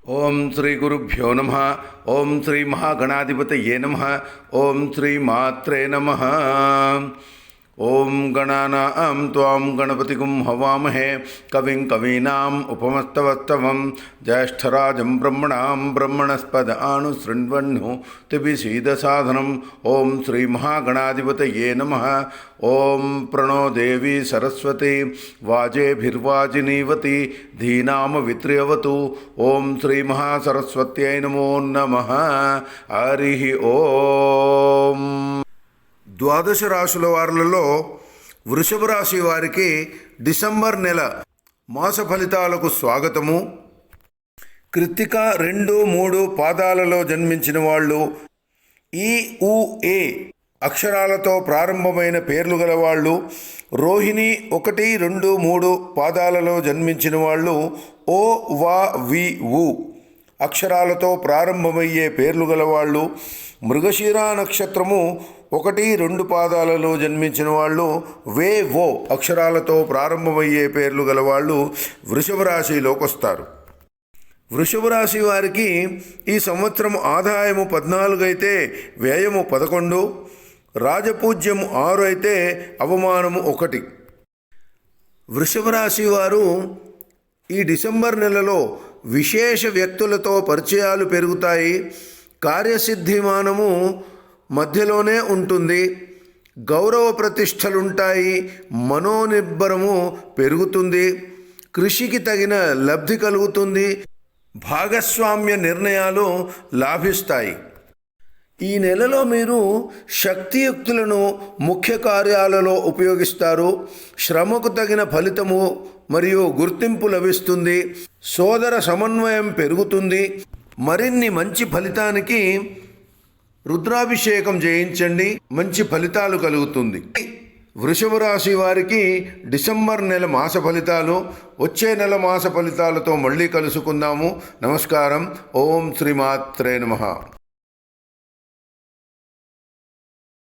ఓం శ్రీ గురుభ్యో నమ. ఓం శ్రీ మహాగణాధిపతయే నమ. ఓం శ్రీ మాత్రే నమ. ఓం గణానాం త్వాం గణపతిగుం హవామహే కవిం కవీనాం ఉపమస్తవస్తవం జ్యేష్ఠరాజం బ్రహ్మణాం బ్రహ్మణస్పద ఆనుశృణ్వన్నోతిభిషీదసాధనం. ఓం శ్రీ మహాగణాధిపతయే నమః. ఓం ప్రణో దేవి సరస్వతి వాజేభిర్వాజినీవతి ధీనామ విత్ర్యవతు. ఓం శ్రీ మహాసరస్వత్యై నమో నమః. హరి ఓం. ద్వాదశ రాశుల వారులలో వృషభ రాశి వారికి డిసెంబర్ నెల మాస ఫలితాలకు స్వాగతము. కృత్తిక 2, 3 పాదాలలో జన్మించిన వాళ్ళు, ఈ ఉ ఏ అక్షరాలతో ప్రారంభమైన పేర్లు గల వాళ్ళు, రోహిణి 1, 2, 3 పాదాలలో జన్మించిన వాళ్ళు, ఓ వా వి ఉ అక్షరాలతో ప్రారంభమయ్యే పేర్లు గలవాళ్ళు, మృగశిర నక్షత్రము 1, 2 పాదాలలో జన్మించిన వాళ్ళు, వే ఓ అక్షరాలతో ప్రారంభమయ్యే పేర్లు గలవాళ్ళు వృషభ రాశిలోకి వస్తారు. వృషభ రాశి వారికి ఈ సంవత్సరం ఆదాయము 14 అయితే వ్యయము 11, రాజపూజ్యము 6 అయితే అవమానము 1. వృషభ రాశి వారు ఈ డిసెంబర్ నెలలో విశేష వ్యక్తులతో పరిచయాలు పెరుగుతాయి. కార్యసిద్ధిమానము మధ్యలోనే ఉంటుంది. గౌరవ ప్రతిష్టలుంటాయి. మనోనిబ్బరము పెరుగుతుంది. కృషికి తగిన లబ్ధి కలుగుతుంది. భాగస్వామ్య నిర్ణయాలు లాభిస్తాయి. ఈ నెలలో మీరు శక్తియుక్తులను ముఖ్య కార్యాలలో ఉపయోగిస్తారు. శ్రమకు తగిన ఫలితము మరియు గుర్తింపు లభిస్తుంది. సోదర సమన్వయం పెరుగుతుంది. మరిన్ని మంచి ఫలితానికి రుద్రాభిషేకం చేయించండి. మంచి ఫలితాలు కలుగుతుంది. వృషభ రాశి వారికి డిసెంబర్ నెల మాస ఫలితాలు. వచ్చే నెల మాస ఫలితాలతో మళ్ళీ కలుసుకుందాము. నమస్కారం. ఓం శ్రీమాత్రే నమః.